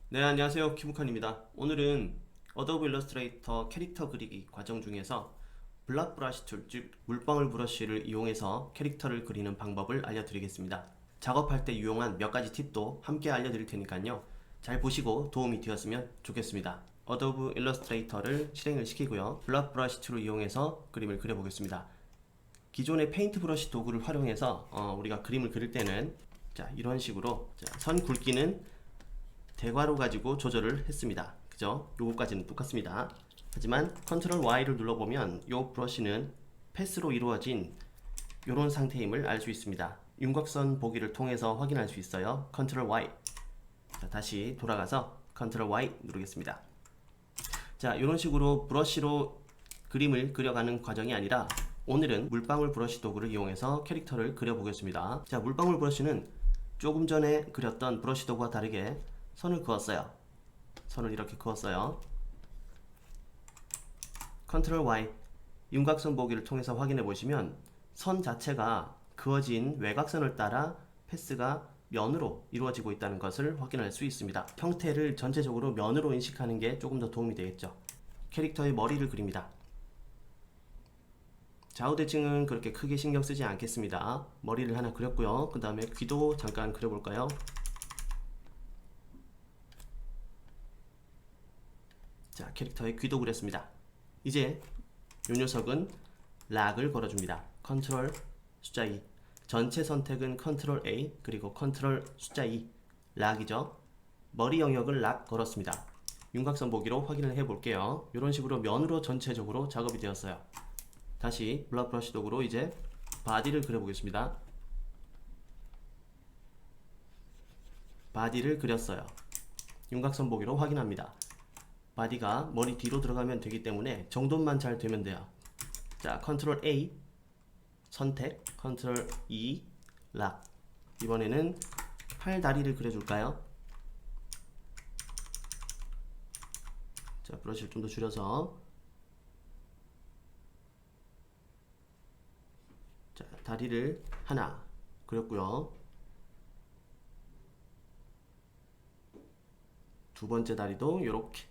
네, 안녕하세요. 키무칸입니다. 오늘은 어도브 일러스트레이터 캐릭터 그리기 과정 중에서 블락 브러쉬 툴, 즉 물방울 브러쉬를 이용해서 캐릭터를 그리는 방법을 알려드리겠습니다. 작업할 때 유용한 몇 가지 팁도 함께 알려드릴 테니까요. 잘 보시고 도움이 되었으면 좋겠습니다. 어도브 일러스트레이터를 실행을 시키고요. 블락 브러쉬 툴을 이용해서 그림을 그려보겠습니다. 기존의 페인트 브러쉬 도구를 활용해서 우리가 그림을 그릴 때는 이런 식으로 선 굵기는 대괄호 가지고 조절을 했습니다. 그죠? 요거까지는 똑같습니다. 하지만 컨트롤 Y를 눌러보면 요 브러쉬는 패스로 이루어진 이런 상태임을 알 수 있습니다. 윤곽선 보기를 통해서 확인할 수 있어요. 컨트롤 Y. 자, 다시 돌아가서 컨트롤 Y 누르겠습니다. 자, 이런 식으로 브러쉬로 그림을 그려가는 과정이 아니라 오늘은 물방울 브러쉬 도구를 이용해서 캐릭터를 그려보겠습니다. 자, 물방울 브러쉬는 조금 전에 그렸던 브러쉬 도구와 다르게 선을 그었어요. 선을 이렇게 그었어요. 컨트롤 Y 윤곽선 보기를 통해서 확인해 보시면 선 자체가 그어진 외곽선을 따라 패스가 면으로 이루어지고 있다는 것을 확인할 수 있습니다. 형태를 전체적으로 면으로 인식하는 게 조금 더 도움이 되겠죠. 캐릭터의 머리를 그립니다. 좌우대칭은 그렇게 크게 신경 쓰지 않겠습니다. 머리를 하나 그렸고요. 그 다음에 귀도 잠깐 그려볼까요? 자, 캐릭터의 귀도 그렸습니다. 이제 이 녀석은 락을 걸어줍니다. 컨트롤 숫자 2. 전체 선택은 컨트롤 A 그리고 컨트롤 숫자 2. 락이죠. 머리 영역을 락 걸었습니다. 윤곽선 보기로 확인을 해볼게요. 이런 식으로 면으로 전체적으로 작업이 되었어요. 다시 블락 브러쉬 도구로 이제 바디를 그려보겠습니다. 바디를 그렸어요. 윤곽선 보기로 확인합니다. 바디가 머리 뒤로 들어가면 되기 때문에 정돈만 잘 되면 돼요. 자, 컨트롤 A 선택, 컨트롤 E 락. 이번에는 팔 다리를 그려줄까요? 자, 브러쉬를 좀 더 줄여서, 자, 다리를 하나 그렸고요. 두 번째 다리도 이렇게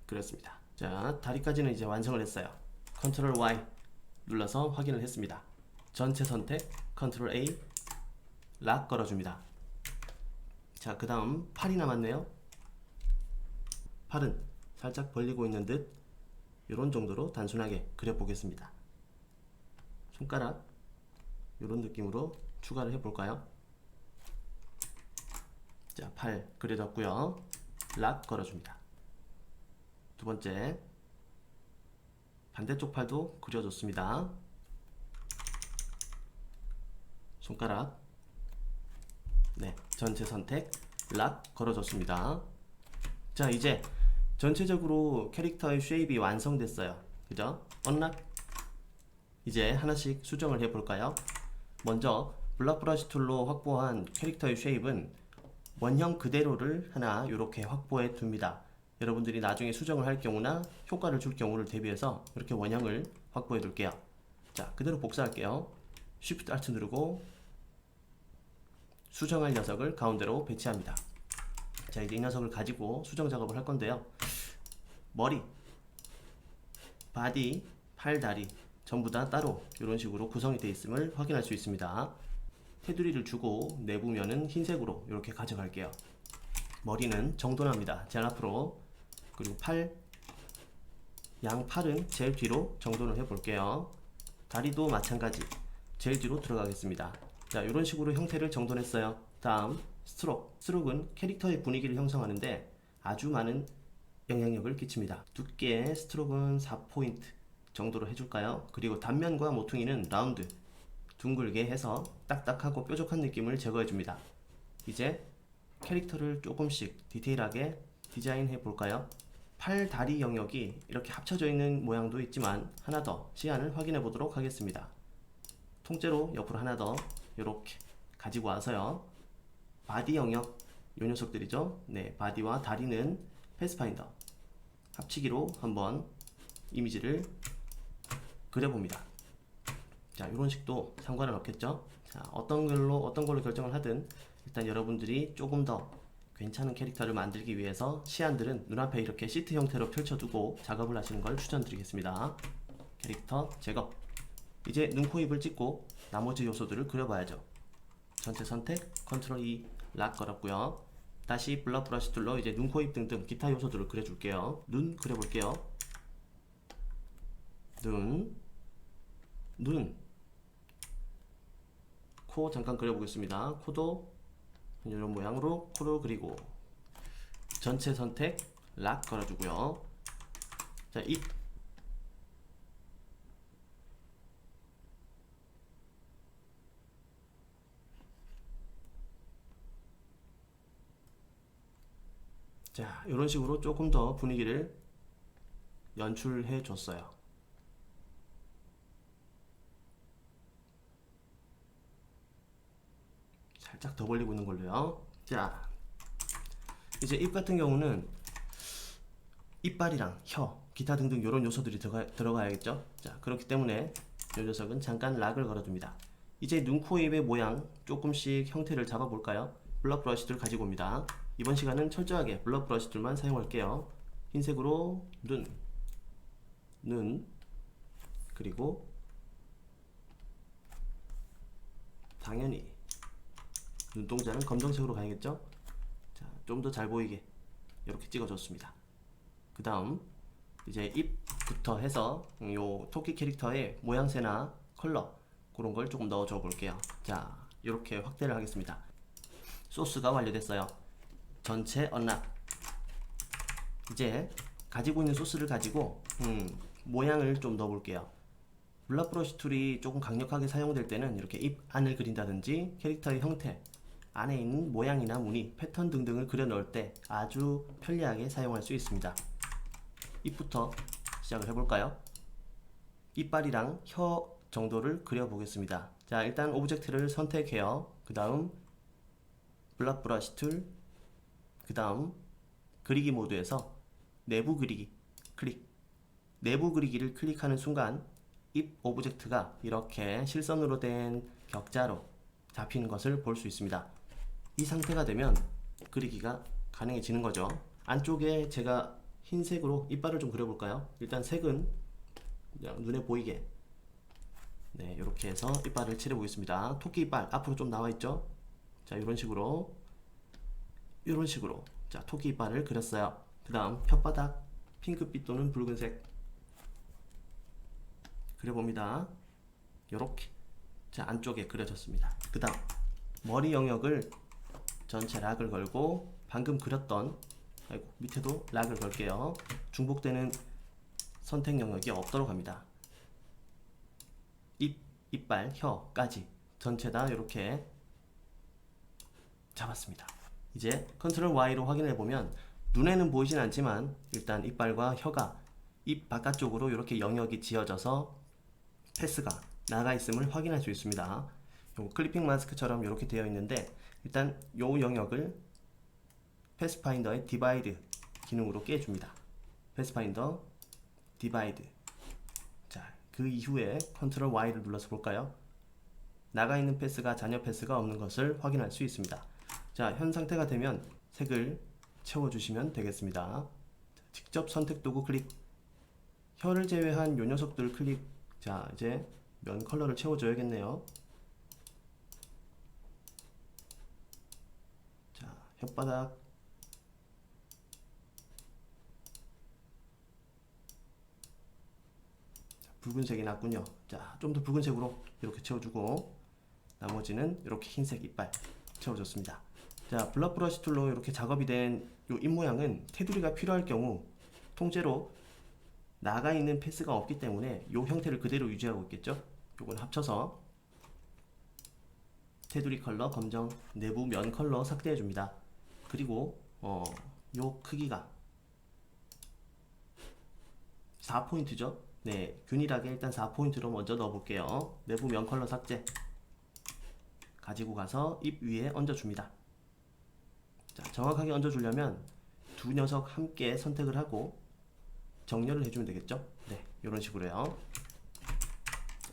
그렸습니다. 자, 다리까지는 이제 완성을 했어요. 컨트롤 Y 눌러서 확인을 했습니다. 전체 선택, 컨트롤 A 락 걸어줍니다. 자, 그 다음 팔이 남았네요. 팔은 살짝 벌리고 있는 듯 이런 정도로 단순하게 그려보겠습니다. 손가락 이런 느낌으로 추가를 해볼까요? 자, 팔 그려졌고요. 락 걸어줍니다. 두 번째 반대쪽 팔도 그려줬습니다. 손가락 네, 전체 선택 락 걸어줬습니다. 자, 이제 전체적으로 캐릭터의 쉐입이 완성됐어요. 그죠? 언락 이제 하나씩 수정을 해볼까요? 먼저 블락 브러쉬 툴로 확보한 캐릭터의 쉐입은 원형 그대로를 하나 이렇게 확보해 둡니다. 여러분들이 나중에 수정을 할 경우나 효과를 줄 경우를 대비해서 이렇게 원형을 확보해 둘게요. 자, 그대로 복사할게요. Shift Alt 누르고 수정할 녀석을 가운데로 배치합니다. 자, 이제 이 녀석을 가지고 수정 작업을 할 건데요. 머리, 바디, 팔, 다리 전부 다 따로 이런 식으로 구성이 되어 있음을 확인할 수 있습니다. 테두리를 주고 내부면은 흰색으로 이렇게 가져갈게요. 머리는 정돈합니다. 제일 앞으로. 그리고 팔, 양팔은 제일 뒤로 정돈을 해볼게요. 다리도 마찬가지 제일 뒤로 들어가겠습니다. 자, 이런 식으로 형태를 정돈했어요. 다음 스트록. 스트록은 캐릭터의 분위기를 형성하는데 아주 많은 영향력을 끼칩니다. 두께의 스트록은 4포인트 정도로 해줄까요? 그리고 단면과 모퉁이는 라운드 둥글게 해서 딱딱하고 뾰족한 느낌을 제거해줍니다. 이제 캐릭터를 조금씩 디테일하게 디자인해 볼까요? 팔, 다리 영역이 이렇게 합쳐져 있는 모양도 있지만 하나 더 시안을 확인해 보도록 하겠습니다. 통째로 옆으로 하나 더 이렇게 가지고 와서요. 바디 영역 요 녀석들이죠. 네, 바디와 다리는 패스파인더 합치기로 한번 이미지를 그려봅니다. 자, 이런 식도 상관은 없겠죠. 자, 어떤 걸로 결정을 하든 일단 여러분들이 조금 더 괜찮은 캐릭터를 만들기 위해서 시안들은 눈앞에 이렇게 시트 형태로 펼쳐두고 작업을 하시는 걸 추천드리겠습니다. 캐릭터 제거. 이제 눈, 코, 입을 찍고 나머지 요소들을 그려봐야죠. 전체 선택, 컨트롤 E, 락 걸었고요. 다시 블러 브러쉬 툴로 이제 눈, 코, 입 등등 기타 요소들을 그려줄게요. 눈 그려볼게요. 눈, 코 잠깐 그려보겠습니다. 코도 이런 모양으로 코를 그리고 전체 선택, 락 걸어주고요. 자, 입. 자, 이런 식으로 조금 더 분위기를 연출해 줬어요. 살짝 더 벌리고 있는 걸로요. 자, 이제 입 같은 경우는 이빨이랑 혀, 기타 등등 이런 요소들이 들어가야겠죠. 자, 그렇기 때문에 이 녀석은 잠깐 락을 걸어둡니다. 이제 눈, 코, 입의 모양 조금씩 형태를 잡아볼까요? 블러 브러쉬들 가지고 옵니다. 이번 시간은 철저하게 블러 브러쉬들만 사용할게요. 흰색으로 눈, 그리고 당연히 눈동자는 검정색으로 가야겠죠? 자, 좀 더 잘 보이게 이렇게 찍어줬습니다. 그 다음 이제 입부터 해서 요 토끼 캐릭터의 모양새나 컬러 그런 걸 조금 넣어줘 볼게요. 자, 이렇게 확대를 하겠습니다. 소스가 완료됐어요. 전체 언락. 이제 가지고 있는 소스를 가지고 모양을 좀 넣어 볼게요. 블러 브러쉬 툴이 조금 강력하게 사용될 때는 이렇게 입 안을 그린다든지 캐릭터의 형태 안에 있는 모양이나 무늬, 패턴 등등을 그려 넣을 때 아주 편리하게 사용할 수 있습니다. 입부터 시작을 해볼까요? 이빨이랑 혀 정도를 그려 보겠습니다. 자, 일단 오브젝트를 선택해요. 그 다음 블러 브러쉬 툴, 그 다음 그리기 모드에서 내부 그리기 클릭. 내부 그리기를 클릭하는 순간 입 오브젝트가 이렇게 실선으로 된 격자로 잡히는 것을 볼 수 있습니다. 이 상태가 되면 그리기가 가능해지는 거죠. 안쪽에 제가 흰색으로 이빨을 좀 그려볼까요? 일단 색은 그냥 눈에 보이게 네, 이렇게 해서 이빨을 칠해보겠습니다. 토끼 이빨 앞으로 좀 나와있죠? 자, 이런 식으로 자, 토끼 이빨을 그렸어요. 그 다음 혓바닥 핑크빛 또는 붉은색 그려봅니다. 요렇게 자, 안쪽에 그려졌습니다. 그 다음 머리 영역을 전체 락을 걸고 방금 그렸던 밑에도 락을 걸게요. 중복되는 선택 영역이 없도록 합니다. 입, 이빨, 혀까지 전체 다 이렇게 잡았습니다. 이제 컨트롤 Y로 확인해 보면 눈에는 보이진 않지만 일단 이빨과 혀가 입 바깥쪽으로 이렇게 영역이 지어져서 패스가 나가 있음을 확인할 수 있습니다. 요 클리핑 마스크처럼 이렇게 되어 있는데 일단 요 영역을 패스파인더의 디바이드 기능으로 깨줍니다. 패스파인더 디바이드. 자, 그 이후에 컨트롤 Y를 눌러서 볼까요? 나가 있는 패스가 잔여 패스가 없는 것을 확인할 수 있습니다. 자, 현 상태가 되면 색을 채워주시면 되겠습니다. 직접 선택 도구 클릭. 혀를 제외한 요 녀석들 클릭. 자, 이제 면 컬러를 채워줘야겠네요. 자, 혓바닥. 붉은색이 났군요. 자, 좀 더 붉은색으로 이렇게 채워주고 나머지는 이렇게 흰색 이빨 채워줬습니다. 자, 블러 브러쉬 툴로 이렇게 작업이 된 이 입모양은 테두리가 필요할 경우 통째로 나가 있는 패스가 없기 때문에 이 형태를 그대로 유지하고 있겠죠. 요건 합쳐서 테두리 컬러 검정, 내부 면 컬러 삭제해 줍니다. 그리고 요 크기가 4포인트죠. 네, 균일하게 일단 4포인트로 먼저 넣어 볼게요. 내부 면 컬러 삭제. 가지고 가서 입 위에 얹어 줍니다. 자, 정확하게 얹어 주려면 두 녀석 함께 선택을 하고 정렬을 해주면 되겠죠. 네, 이런 식으로요.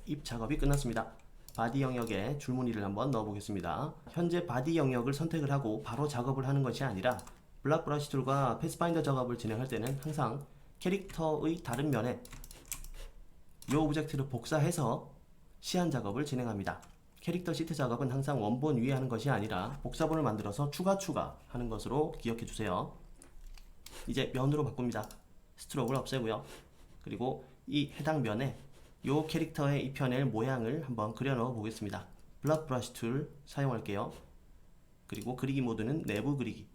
입 작업이 끝났습니다. 바디 영역에 줄무늬를 한번 넣어 보겠습니다. 현재 바디 영역을 선택을 하고 바로 작업을 하는 것이 아니라 블락 브러쉬 툴과 패스파인더 작업을 진행할 때는 항상 캐릭터의 다른 면에 이 오브젝트를 복사해서 시안 작업을 진행합니다. 캐릭터 시트 작업은 항상 원본 위에 하는 것이 아니라 복사본을 만들어서 추가 하는 것으로 기억해 주세요. 이제 면으로 바꿉니다. 스트로크를 없애고요. 그리고 이 해당 면에 이 캐릭터의 입혀낼 모양을 한번 그려 넣어 보겠습니다. 블락 브러쉬 툴 사용할게요. 그리고 그리기 모드는 내부 그리기.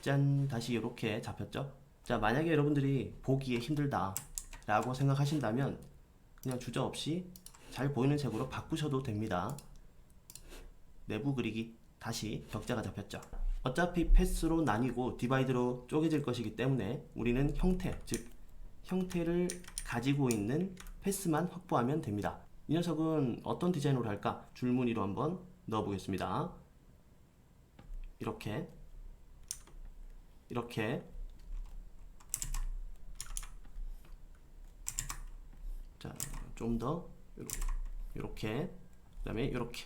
짠, 다시 이렇게 잡혔죠. 자, 만약에 여러분들이 보기에 힘들다 라고 생각하신다면 그냥 주저없이 잘 보이는 색으로 바꾸셔도 됩니다. 내부 그리기, 다시 격자가 잡혔죠. 어차피 패스로 나뉘고 디바이드로 쪼개질 것이기 때문에 우리는 형태, 즉 형태를 가지고 있는 패스만 확보하면 됩니다. 이 녀석은 어떤 디자인으로 할까? 줄무늬로 한번 넣어 보겠습니다. 이렇게 자, 좀 더 이렇게 그 다음에 이렇게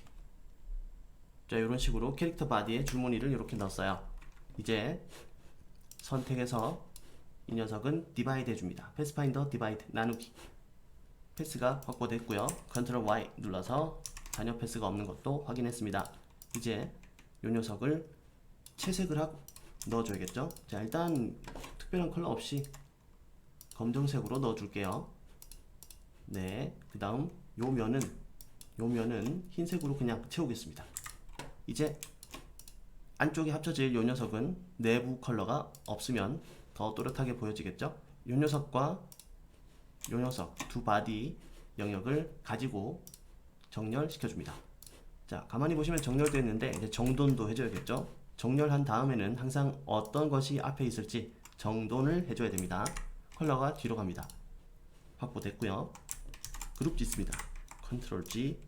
자, 이런 식으로 캐릭터 바디에 줄무늬를 이렇게 넣었어요. 이제 선택해서 이 녀석은 디바이드 해줍니다. 패스파인더 디바이드 나누기. 패스가 확보됐고요. 컨트롤 Y 눌러서 단여 패스가 없는 것도 확인했습니다. 이제 이 녀석을 채색을 하고 넣어줘야겠죠. 자, 일단 특별한 컬러 없이 검정색으로 넣어줄게요. 네, 그 다음 요 면은 흰색으로 그냥 채우겠습니다. 이제 안쪽에 합쳐질 요 녀석은 내부 컬러가 없으면 더 또렷하게 보여지겠죠. 요 녀석과 요 녀석 두 바디 영역을 가지고 정렬시켜줍니다. 자, 가만히 보시면 정렬되어 있는데 이제 정돈도 해줘야겠죠. 정렬한 다음에는 항상 어떤 것이 앞에 있을지 정돈을 해줘야 됩니다. 컬러가 뒤로 갑니다. 확보됐고요. 그룹 짓습니다. 컨트롤 G.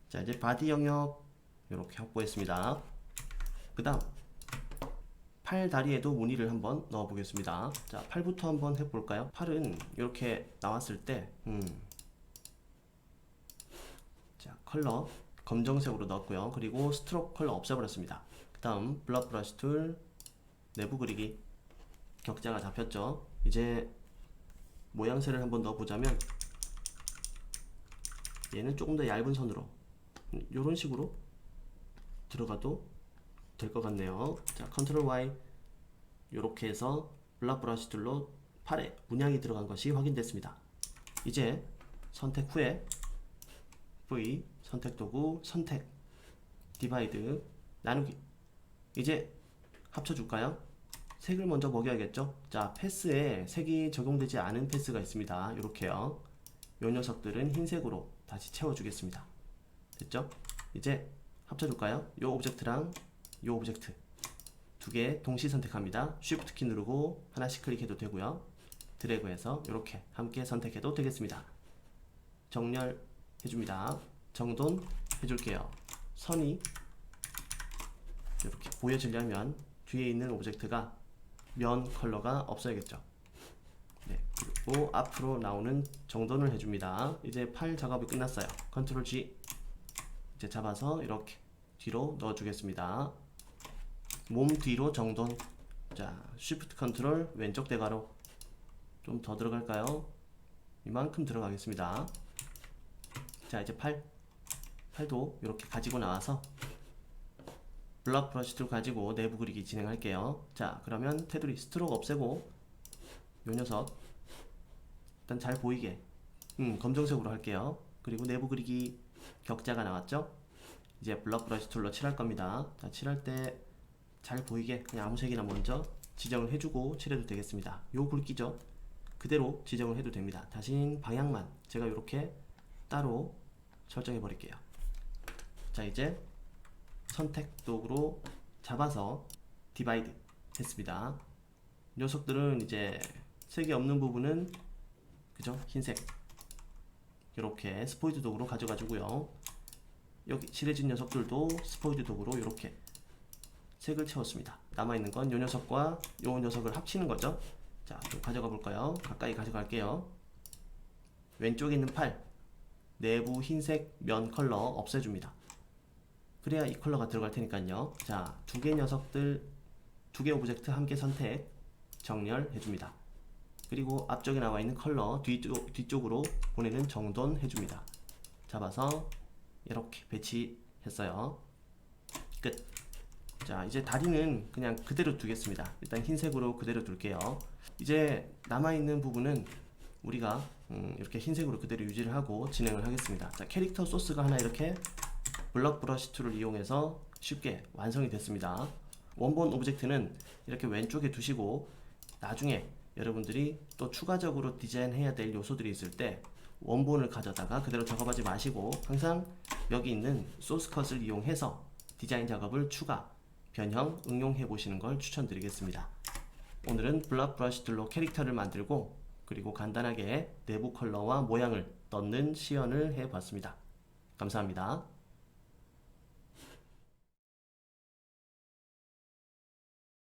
자, 이제 바디 영역 이렇게 확보했습니다. 그 다음 팔 다리에도 무늬를 한번 넣어 보겠습니다. 자, 팔부터 한번 해볼까요? 팔은 이렇게 나왔을 때 자, 컬러 검정색으로 넣었고요. 그리고 스트로크 컬러 없애버렸습니다. 그 다음 블락 브러쉬 툴 내부 그리기 격자가 잡혔죠. 이제 모양새를 한번 넣어보자면 얘는 조금 더 얇은 선으로 이런 식으로 들어가도 될 것 같네요. 자, 컨트롤 Y 이렇게 해서 블락 브러쉬 툴로 팔에 문양이 들어간 것이 확인됐습니다. 이제 선택 후에 V 선택 도구 선택 디바이드 나누기. 이제 합쳐줄까요? 색을 먼저 먹여야겠죠. 자, 패스에 색이 적용되지 않은 패스가 있습니다. 이렇게요. 요 녀석들은 흰색으로 다시 채워주겠습니다. 됐죠? 이제 합쳐줄까요? 요 오브젝트랑 요 오브젝트 두 개 동시 선택합니다. Shift 키 누르고 하나씩 클릭해도 되고요. 드래그해서 이렇게 함께 선택해도 되겠습니다. 정렬 해줍니다. 정돈 해줄게요. 선이 이렇게 보여지려면 뒤에 있는 오브젝트가 면 컬러가 없어야겠죠. 네, 그리고 앞으로 나오는 정돈을 해줍니다. 이제 팔 작업이 끝났어요. 컨트롤 G. 이제 잡아서 이렇게 뒤로 넣어주겠습니다. 몸 뒤로 정돈. 자, Shift 컨트롤 왼쪽 대괄호 좀 더 들어갈까요? 이만큼 들어가겠습니다. 자, 이제 팔도 이렇게 가지고 나와서 블락 브러쉬 툴 가지고 내부 그리기 진행할게요. 자, 그러면 테두리 스트로크 없애고 요 녀석 일단 잘 보이게 검정색으로 할게요. 그리고 내부 그리기 격자가 나왔죠? 이제 블락 브러쉬 툴로 칠할 겁니다. 자, 칠할 때 잘 보이게 그냥 아무 색이나 먼저 지정을 해주고 칠해도 되겠습니다. 요 굵기죠? 그대로 지정을 해도 됩니다. 대신 방향만 제가 이렇게 따로 설정해 버릴게요. 자, 이제 선택 도구로 잡아서 디바이드 했습니다. 녀석들은 이제 색이 없는 부분은 그죠? 흰색 이렇게 스포이드 도구로 가져가지고요. 여기 칠해진 녀석들도 스포이드 도구로 이렇게 색을 채웠습니다. 남아있는 건 요 녀석과 요 녀석을 합치는 거죠. 자, 좀 가져가 볼까요? 가까이 가져갈게요. 왼쪽에 있는 팔 내부 흰색 면 컬러 없애줍니다. 그래야 이 컬러가 들어갈 테니까요. 자, 두 개 녀석들, 두 개 오브젝트 함께 선택, 정렬해 줍니다. 그리고 앞쪽에 나와 있는 컬러 뒤쪽으로 보내는 정돈 해줍니다. 잡아서 이렇게 배치했어요. 끝. 자, 이제 다리는 그냥 그대로 두겠습니다. 일단 흰색으로 그대로 둘게요. 이제 남아있는 부분은 우리가 이렇게 흰색으로 그대로 유지를 하고 진행을 하겠습니다. 자, 캐릭터 소스가 하나 이렇게 블럭 브러쉬 툴을 이용해서 쉽게 완성이 됐습니다. 원본 오브젝트는 이렇게 왼쪽에 두시고 나중에 여러분들이 또 추가적으로 디자인해야 될 요소들이 있을 때 원본을 가져다가 그대로 작업하지 마시고 항상 여기 있는 소스 컷을 이용해서 디자인 작업을 추가, 변형, 응용해 보시는 걸 추천드리겠습니다. 오늘은 블럭 브러쉬 툴로 캐릭터를 만들고 그리고 간단하게 내부 컬러와 모양을 넣는 시연을 해 봤습니다. 감사합니다.